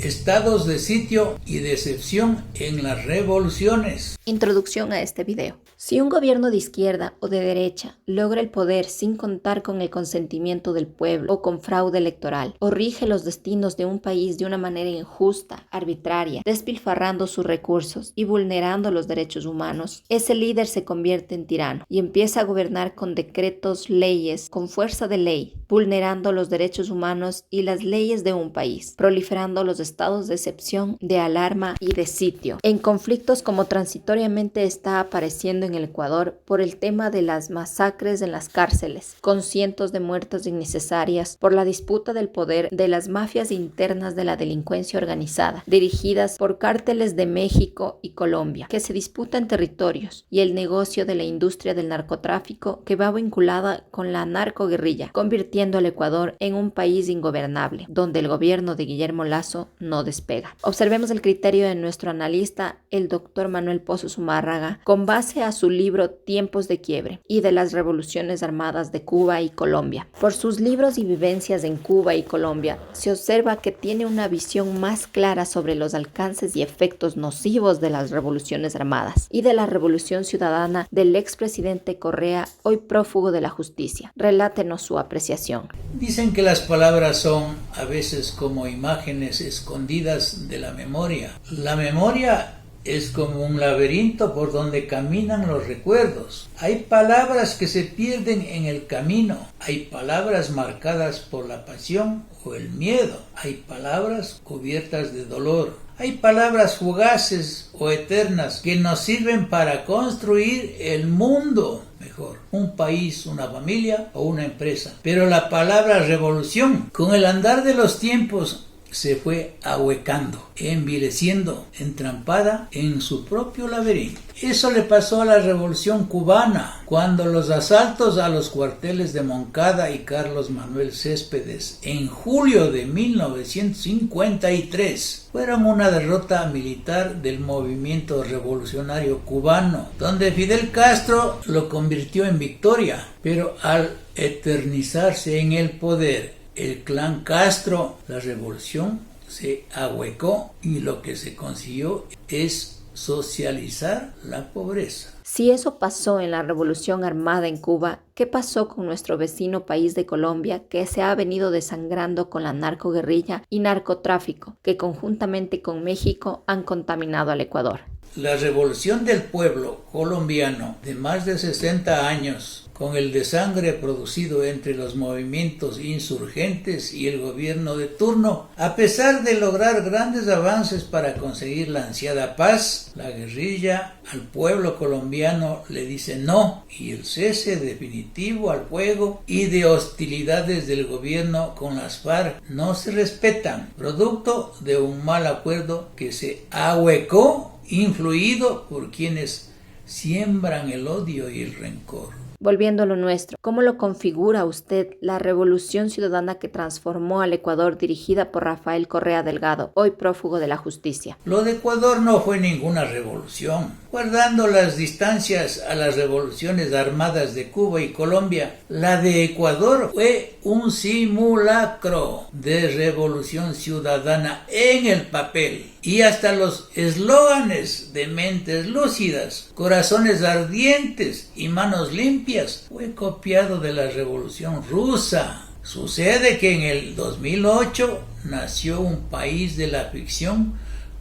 estados de sitio y decepción en las revoluciones. Introducción a este video. Si un gobierno de izquierda o de derecha logra el poder sin contar con el consentimiento del pueblo o con fraude electoral, o rige los destinos de un país de una manera injusta, arbitraria, despilfarrando sus recursos y vulnerando los derechos humanos, ese líder se convierte en tirano y empieza a gobernar con decretos, leyes, con fuerza de ley, vulnerando los derechos humanos y las leyes de un país, proliferando los estados de excepción, de alarma y de sitio, en conflictos como transitoriamente está apareciendo en el Ecuador por el tema de las masacres en las cárceles, con cientos de muertes innecesarias por la disputa del poder de las mafias internas de la delincuencia organizada, dirigidas por cárteles de México y Colombia, que se disputan territorios, y el negocio de la industria del narcotráfico que va vinculada con la narcoguerrilla, convirtiendo al Ecuador en un país ingobernable, donde el gobierno de Guillermo Lasso no despega. Observemos el criterio de nuestro analista, el doctor Manuel Pozo Zumárraga, con base a su libro Tiempos de Quiebre y de las revoluciones armadas de Cuba y Colombia. Por sus libros y vivencias en Cuba y Colombia, se observa que tiene una visión más clara sobre los alcances y efectos nocivos de las revoluciones armadas y de la revolución ciudadana del expresidente Correa, hoy prófugo de la justicia. Relátenos su apreciación. Dicen que las palabras son a veces como imágenes escondidas de la memoria. La memoria es como un laberinto por donde caminan los recuerdos. Hay palabras que se pierden en el camino. Hay palabras marcadas por la pasión o el miedo. Hay palabras cubiertas de dolor. Hay palabras fugaces o eternas que nos sirven para construir el mundo mejor, un país, una familia o una empresa. Pero la palabra revolución, con el andar de los tiempos, se fue ahuecando, envileciendo, entrampada en su propio laberinto. Eso le pasó a la Revolución Cubana, cuando los asaltos a los cuarteles de Moncada y Carlos Manuel Céspedes en julio de 1953 fueron una derrota militar del movimiento revolucionario cubano, donde Fidel Castro lo convirtió en victoria, pero al eternizarse en el poder el clan Castro, la revolución se ahuecó y lo que se consiguió es socializar la pobreza. Si eso pasó en la revolución armada en Cuba, ¿qué pasó con nuestro vecino país de Colombia, que se ha venido desangrando con la narcoguerrilla y narcotráfico, que conjuntamente con México han contaminado al Ecuador? La revolución del pueblo colombiano de más de 60 años, con el desangre producido entre los movimientos insurgentes y el gobierno de turno, a pesar de lograr grandes avances para conseguir la ansiada paz, la guerrilla al pueblo colombiano le dice no, y el cese definitivo al fuego y de hostilidades del gobierno con las FARC no se respetan, producto de un mal acuerdo que se ahuecó, influido por quienes siembran el odio y el rencor. Volviendo a lo nuestro, ¿cómo lo configura usted la revolución ciudadana que transformó al Ecuador dirigida por Rafael Correa Delgado, hoy prófugo de la justicia? Lo de Ecuador no fue ninguna revolución. Guardando las distancias a las revoluciones armadas de Cuba y Colombia, la de Ecuador fue un simulacro de revolución ciudadana en el papel. Y hasta los eslóganes de mentes lúcidas, corazones ardientes y manos limpias fue copiado de la Revolución Rusa. Sucede que en el 2008 nació un país de la ficción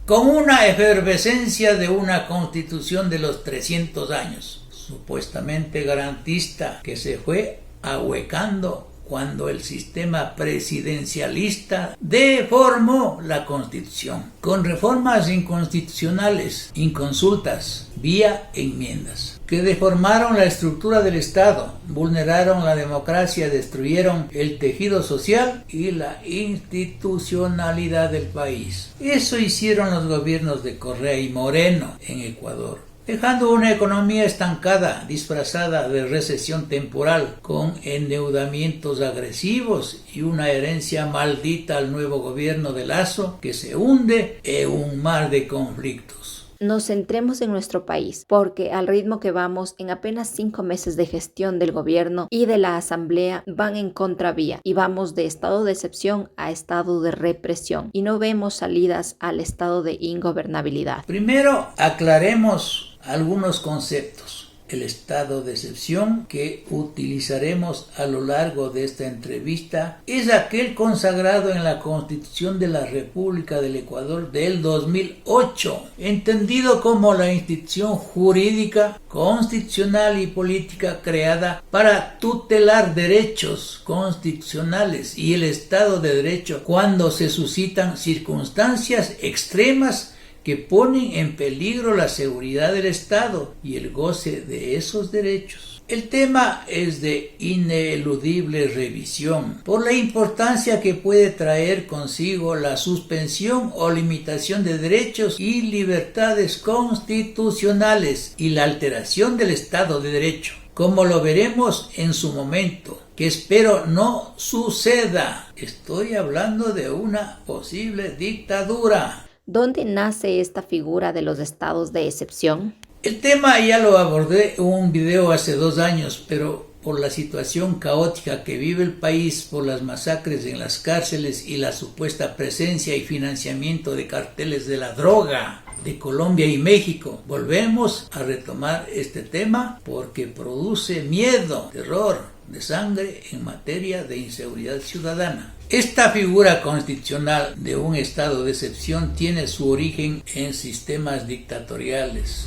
con una efervescencia de una constitución de los 300 años, supuestamente garantista, que se fue ahuecando cuando el sistema presidencialista deformó la Constitución, con reformas inconstitucionales, inconsultas, vía enmiendas, que deformaron la estructura del Estado, vulneraron la democracia, destruyeron el tejido social y la institucionalidad del país. Eso hicieron los gobiernos de Correa y Moreno en Ecuador, dejando una economía estancada, disfrazada de recesión temporal, con endeudamientos agresivos y una herencia maldita al nuevo gobierno de Lasso, que se hunde en un mar de conflictos. Nos centremos en nuestro país, porque al ritmo que vamos, en apenas 5 meses de gestión del gobierno y de la asamblea van en contravía y vamos de estado de excepción a estado de represión y no vemos salidas al estado de ingobernabilidad. Primero, aclaremos algunos conceptos. El estado de excepción que utilizaremos a lo largo de esta entrevista es aquel consagrado en la Constitución de la República del Ecuador del 2008, entendido como la institución jurídica, constitucional y política creada para tutelar derechos constitucionales y el Estado de Derecho cuando se suscitan circunstancias extremas que ponen en peligro la seguridad del Estado y el goce de esos derechos. El tema es de ineludible revisión por la importancia que puede traer consigo la suspensión o limitación de derechos y libertades constitucionales y la alteración del Estado de Derecho, como lo veremos en su momento, que espero no suceda. Estoy hablando de una posible dictadura. ¿Dónde nace esta figura de los estados de excepción? El tema ya lo abordé en un video hace 2 años, pero por la situación caótica que vive el país, por las masacres en las cárceles y la supuesta presencia y financiamiento de carteles de la droga de Colombia y México, volvemos a retomar este tema porque produce miedo, terror, de sangre en materia de inseguridad ciudadana. Esta figura constitucional de un estado de excepción tiene su origen en sistemas dictatoriales,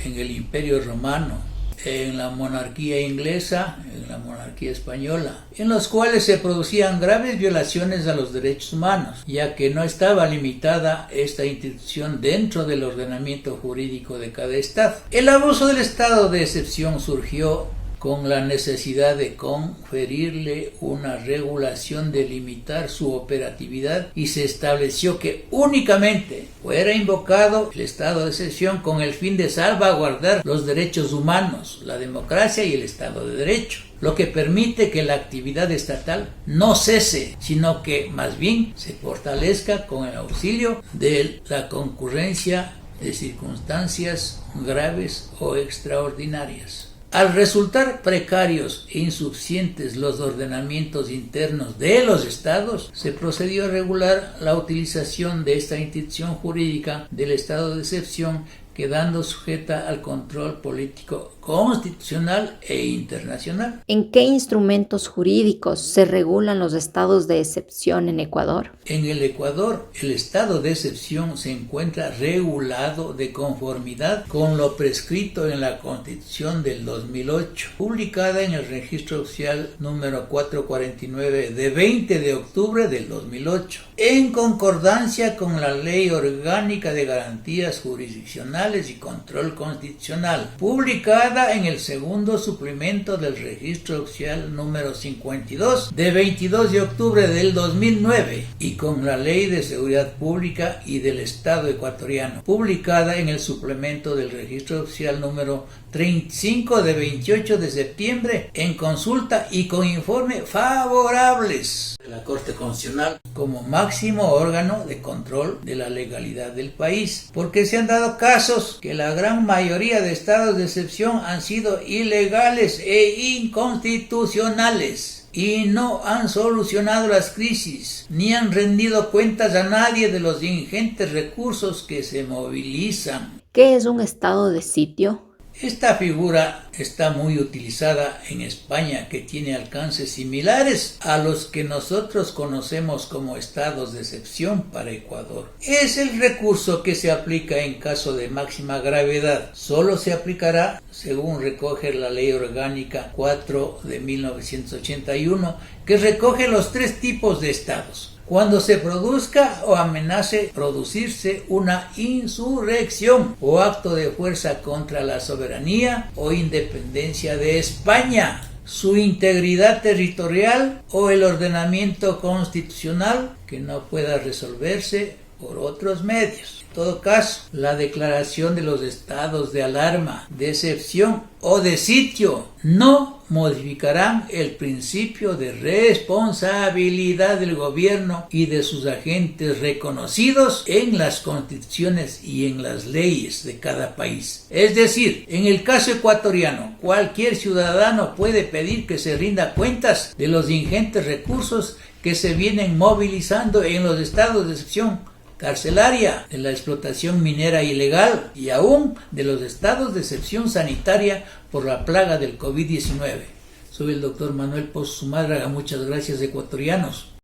en el Imperio Romano, en la monarquía inglesa, en la monarquía española, en los cuales se producían graves violaciones a los derechos humanos, ya que no estaba limitada esta institución dentro del ordenamiento jurídico de cada estado. El abuso del estado de excepción surgió con la necesidad de conferirle una regulación de limitar su operatividad y se estableció que únicamente fuera invocado el estado de excepción con el fin de salvaguardar los derechos humanos, la democracia y el Estado de Derecho, lo que permite que la actividad estatal no cese, sino que más bien se fortalezca con el auxilio de la concurrencia de circunstancias graves o extraordinarias. Al resultar precarios e insuficientes los ordenamientos internos de los estados, se procedió a regular la utilización de esta institución jurídica del estado de excepción, quedando sujeta al control político constitucional e internacional. ¿En qué instrumentos jurídicos se regulan los estados de excepción en Ecuador? En el Ecuador, el estado de excepción se encuentra regulado de conformidad con lo prescrito en la Constitución del 2008, publicada en el Registro Oficial número 449 de 20 de octubre del 2008, en concordancia con la Ley Orgánica de Garantías Jurisdiccionales y Control Constitucional, publicada en el segundo suplemento del Registro Oficial número 52 de 22 de octubre del 2009 y con la Ley de Seguridad Pública y del Estado ecuatoriano, publicada en el suplemento del Registro Oficial número 35 de 28 de septiembre en consulta y con informe favorables de la Corte Constitucional como máximo órgano de control de la legalidad del país, porque se han dado casos que la gran mayoría de estados de excepción han sido ilegales e inconstitucionales y no han solucionado las crisis, ni han rendido cuentas a nadie de los ingentes recursos que se movilizan. ¿Qué es un estado de sitio? Esta figura está muy utilizada en España, que tiene alcances similares a los que nosotros conocemos como estados de excepción para Ecuador. Es el recurso que se aplica en caso de máxima gravedad. Solo se aplicará, según recoge la Ley Orgánica 4 de 1981, que recoge los 3 tipos de estados. Cuando se produzca o amenace producirse una insurrección o acto de fuerza contra la soberanía o independencia de España, su integridad territorial o el ordenamiento constitucional que no pueda resolverse por otros medios. En todo caso, la declaración de los estados de alarma, de excepción o de sitio no modificarán el principio de responsabilidad del gobierno y de sus agentes reconocidos en las constituciones y en las leyes de cada país. Es decir, en el caso ecuatoriano, cualquier ciudadano puede pedir que se rinda cuentas de los ingentes recursos que se vienen movilizando en los estados de excepción carcelaria, de la explotación minera ilegal y aún de los estados de excepción sanitaria por la plaga del COVID-19. Soy el doctor Manuel Pozo Zumárraga. Muchas gracias, ecuatorianos.